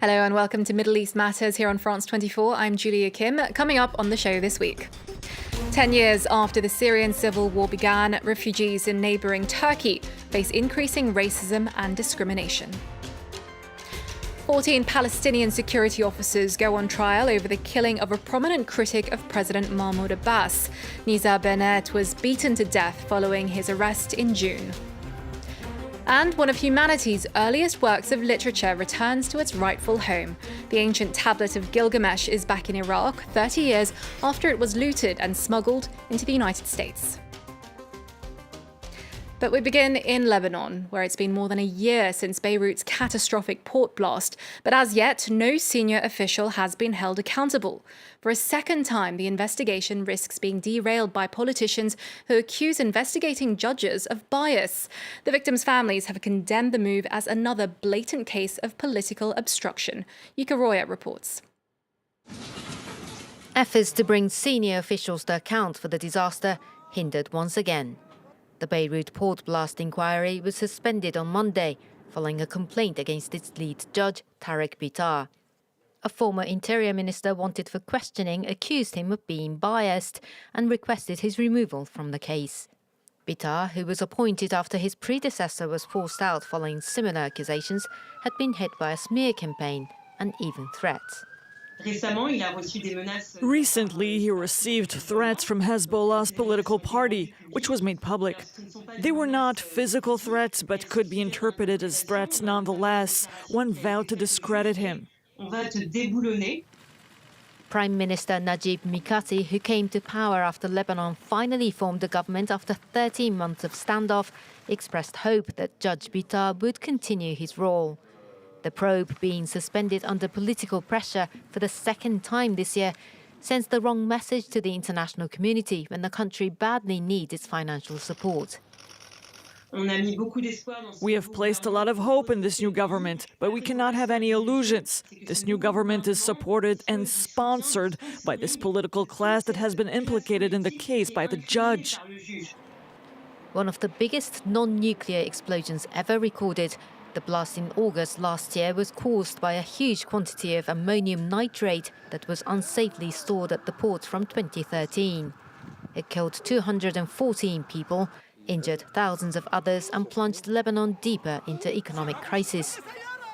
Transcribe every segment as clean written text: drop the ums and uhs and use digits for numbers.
Hello and welcome to Middle East Matters here on France 24. I'm Julia Kim. Coming up on the show this week. 10 years after the Syrian civil war began, refugees in neighbouring Turkey face increasing racism and discrimination. 14 Palestinian security officers go on trial over the killing of a prominent critic of President Mahmoud Abbas. Nizar Banat was beaten to death following his arrest in June. And one of humanity's earliest works of literature returns to its rightful home. The ancient tablet of Gilgamesh is back in Iraq 30 years after it was looted and smuggled into the United States. But we begin in Lebanon, where it's been more than a year since Beirut's catastrophic port blast. But as yet, no senior official has been held accountable. For a second time, the investigation risks being derailed by politicians who accuse investigating judges of bias. The victims' families have condemned the move as another blatant case of political obstruction. Yuka Roya reports. Efforts to bring senior officials to account for the disaster hindered once again. The Beirut port blast inquiry was suspended on Monday following a complaint against its lead judge, Tarek Bitar. A former interior minister wanted for questioning accused him of being biased and requested his removal from the case. Bitar, who was appointed after his predecessor was forced out following similar accusations, had been hit by a smear campaign and even threats. Recently, he received threats from Hezbollah's political party, which was made public. They were not physical threats, but could be interpreted as threats nonetheless. One vowed to discredit him. Prime Minister Najib Mikati, who came to power after Lebanon finally formed a government after 13 months of standoff, expressed hope that Judge Bitar would continue his role. The probe being suspended under political pressure for the second time this year sends the wrong message to the international community when the country badly needs its financial support. We have placed a lot of hope in this new government, but we cannot have any illusions. This new government is supported and sponsored by this political class that has been implicated in the case by the judge. One of the biggest non-nuclear explosions ever recorded, the blast in August last year was caused by a huge quantity of ammonium nitrate that was unsafely stored at the port from 2013. It killed 214 people, injured thousands of others, and plunged Lebanon deeper into economic crisis.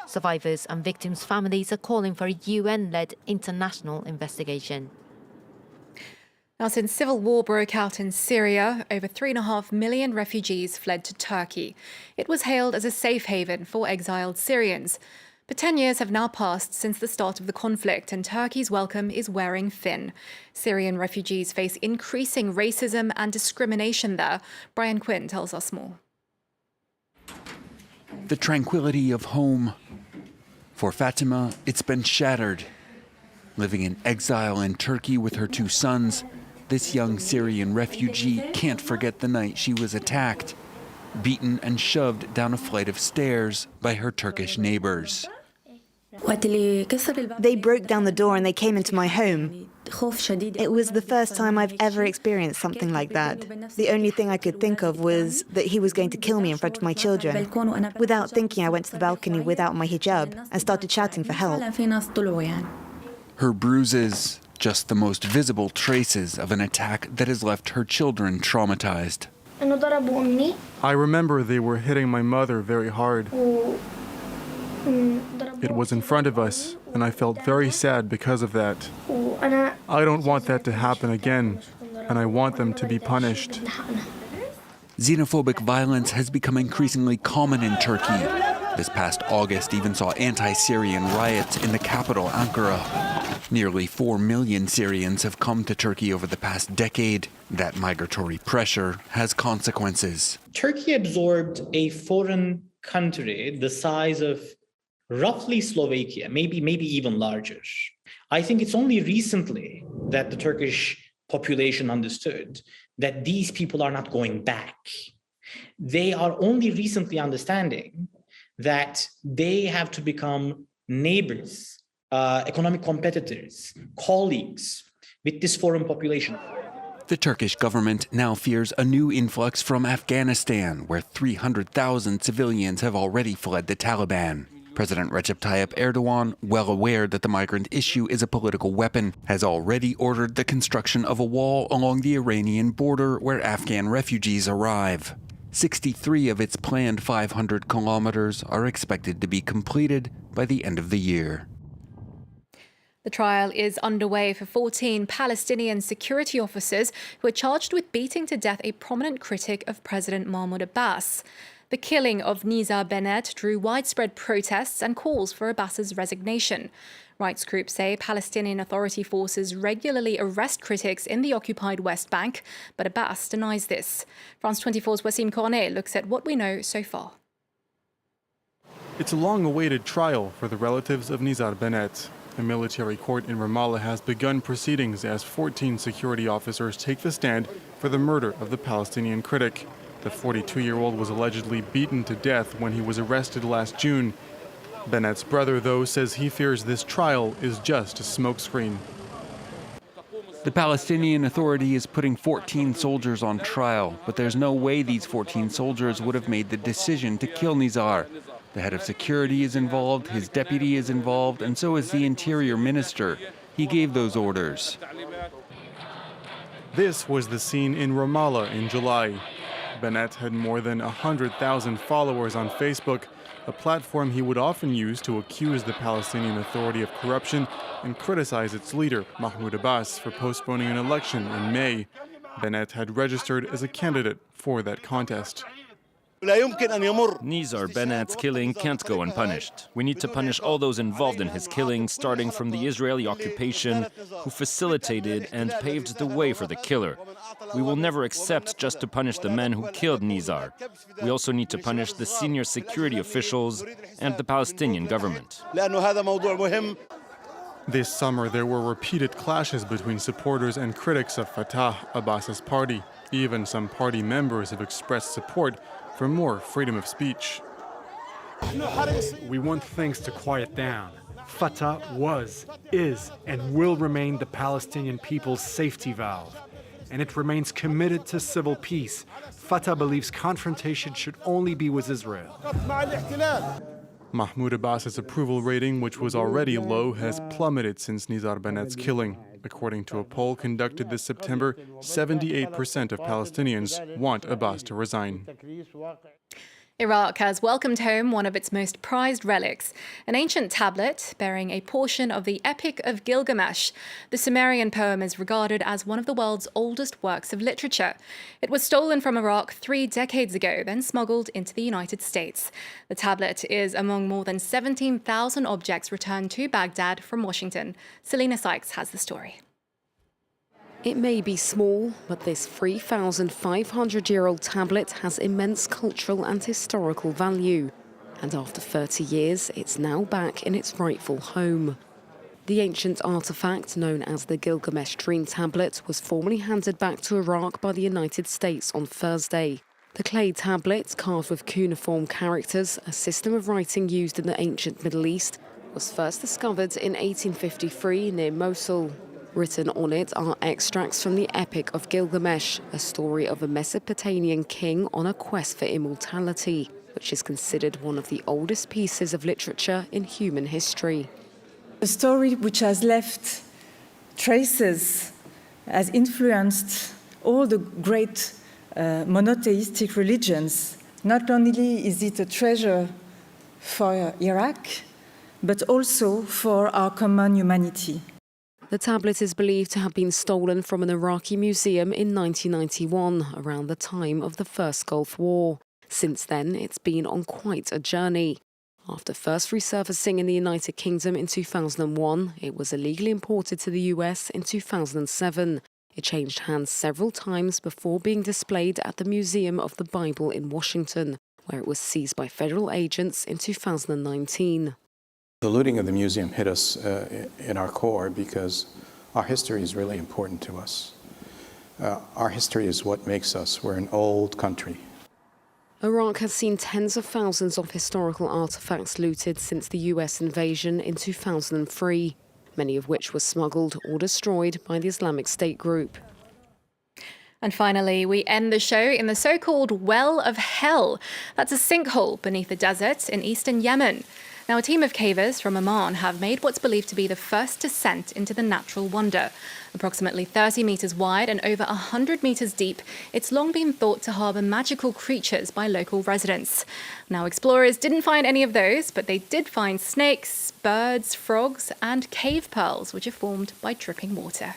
Survivors and victims' families are calling for a UN-led international investigation. Now, since civil war broke out in Syria, over 3.5 million refugees fled to Turkey. It was hailed as a safe haven for exiled Syrians. But 10 years have now passed since the start of the conflict, and Turkey's welcome is wearing thin. Syrian refugees face increasing racism and discrimination there. Brian Quinn tells us more. The tranquility of home. For Fatima, it's been shattered. Living in exile in Turkey with her 2 sons, this young Syrian refugee can't forget the night she was attacked, beaten and shoved down a flight of stairs by her Turkish neighbors. They broke down the door and they came into my home. It was the first time I've ever experienced something like that. The only thing I could think of was that he was going to kill me in front of my children. Without thinking, I went to the balcony without my hijab and started shouting for help. Her bruises, just the most visible traces of an attack that has left her children traumatized. I remember they were hitting my mother very hard. It was in front of us, and I felt very sad because of that. I don't want that to happen again, and I want them to be punished. Xenophobic violence has become increasingly common in Turkey. This past August even saw anti-Syrian riots in the capital, Ankara. Nearly 4 million Syrians have come to Turkey over the past decade. That migratory pressure has consequences. Turkey absorbed a foreign country the size of roughly Slovakia, maybe even larger. I think it's only recently that the Turkish population understood that these people are not going back. They are only recently understanding that they have to become neighbors, economic competitors, colleagues with this foreign population. The Turkish government now fears a new influx from Afghanistan, where 300,000 civilians have already fled the Taliban. President Recep Tayyip Erdogan, well aware that the migrant issue is a political weapon, has already ordered the construction of a wall along the Iranian border where Afghan refugees arrive. 63 of its planned 500 kilometers are expected to be completed by the end of the year. The trial is underway for 14 Palestinian security officers who are charged with beating to death a prominent critic of President Mahmoud Abbas. The killing of Nizar Banat drew widespread protests and calls for Abbas's resignation. Rights groups say Palestinian Authority forces regularly arrest critics in the occupied West Bank, but Abbas denies this. France 24's Wasim Cornet looks at what we know so far. It's a long-awaited trial for the relatives of Nizar Banat. A military court in Ramallah has begun proceedings as 14 security officers take the stand for the murder of the Palestinian critic. The 42-year-old was allegedly beaten to death when he was arrested last June. Banat's brother, though, says he fears this trial is just a smokescreen. The Palestinian Authority is putting 14 soldiers on trial, but there's no way these 14 soldiers would have made the decision to kill Nizar. The head of security is involved, his deputy is involved, and so is the interior minister. He gave those orders. This was the scene in Ramallah in July. Banat had more than 100,000 followers on Facebook, a platform he would often use to accuse the Palestinian Authority of corruption and criticize its leader, Mahmoud Abbas, for postponing an election in May. Banat had registered as a candidate for that contest. Nizar Banat's killing can't go unpunished. We need to punish all those involved in his killing, starting from the Israeli occupation, who facilitated and paved the way for the killer. We will never accept just to punish the men who killed Nizar. We also need to punish the senior security officials and the Palestinian government. This summer, there were repeated clashes between supporters and critics of Fatah, Abbas's party. Even some party members have expressed support for more freedom of speech. We want things to quiet down. Fatah was, is, and will remain the Palestinian people's safety valve. And it remains committed to civil peace. Fatah believes confrontation should only be with Israel. Mahmoud Abbas's approval rating, which was already low, has plummeted since Nizar Banat's killing. According to a poll conducted this September, 78% of Palestinians want Abbas to resign. Iraq has welcomed home one of its most prized relics, an ancient tablet bearing a portion of the Epic of Gilgamesh. The Sumerian poem is regarded as one of the world's oldest works of literature. It was stolen from Iraq 3 decades ago, then smuggled into the United States. The tablet is among more than 17,000 objects returned to Baghdad from Washington. Selena Sykes has the story. It may be small, but this 3,500-year-old tablet has immense cultural and historical value. And after 30 years, it's now back in its rightful home. The ancient artifact, known as the Gilgamesh Dream Tablet, was formally handed back to Iraq by the United States on Thursday. The clay tablet, carved with cuneiform characters, a system of writing used in the ancient Middle East, was first discovered in 1853 near Mosul. Written on it are extracts from the Epic of Gilgamesh, a story of a Mesopotamian king on a quest for immortality, which is considered one of the oldest pieces of literature in human history. A story which has left traces, has influenced all the great monotheistic religions. Not only is it a treasure for Iraq, but also for our common humanity. The tablet is believed to have been stolen from an Iraqi museum in 1991, around the time of the First Gulf War. Since then, it's been on quite a journey. After first resurfacing in the United Kingdom in 2001, it was illegally imported to the US in 2007. It changed hands several times before being displayed at the Museum of the Bible in Washington, where it was seized by federal agents in 2019. The looting of the museum hit us in our core because our history is really important to us. Our history is what makes us. We're an old country. Iraq has seen tens of thousands of historical artifacts looted since the US invasion in 2003, many of which were smuggled or destroyed by the Islamic State group. And finally, we end the show in the so-called Well of Hell. That's a sinkhole beneath the desert in eastern Yemen. Now, a team of cavers from Oman have made what's believed to be the first descent into the natural wonder. Approximately 30 metres wide and over 100 metres deep, it's long been thought to harbour magical creatures by local residents. Now, explorers didn't find any of those, but they did find snakes, birds, frogs and cave pearls, which are formed by dripping water.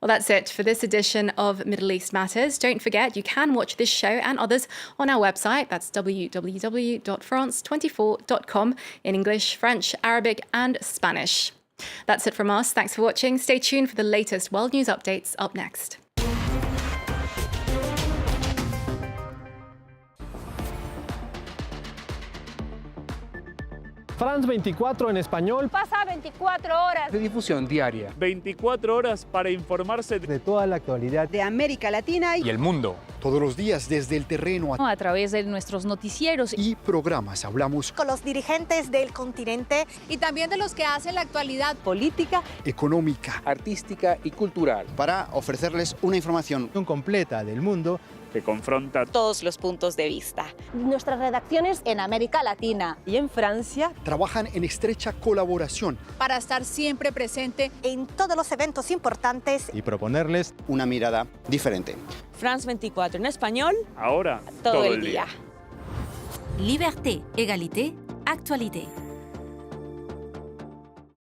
Well, that's it for this edition of Middle East Matters. Don't forget, you can watch this show and others on our website. That's www.france24.com in English, French, Arabic and Spanish. That's it from us. Thanks for watching. Stay tuned for the latest world news updates up next. France 24 en español. Pasa 24 horas de difusión diaria. 24 horas para informarse de toda la actualidad de América Latina y el mundo. Todos los días desde el terreno a través de nuestros noticieros y programas hablamos con los dirigentes del continente y también de los que hacen la actualidad política, económica, artística y cultural para ofrecerles una información completa del mundo que confronta todos los puntos de vista. Nuestras redacciones en América Latina y en Francia trabajan en estrecha colaboración para estar siempre presente en todos los eventos importantes y proponerles una mirada diferente. France 24 en español, ahora todo el día. Liberté, égalité, actualité.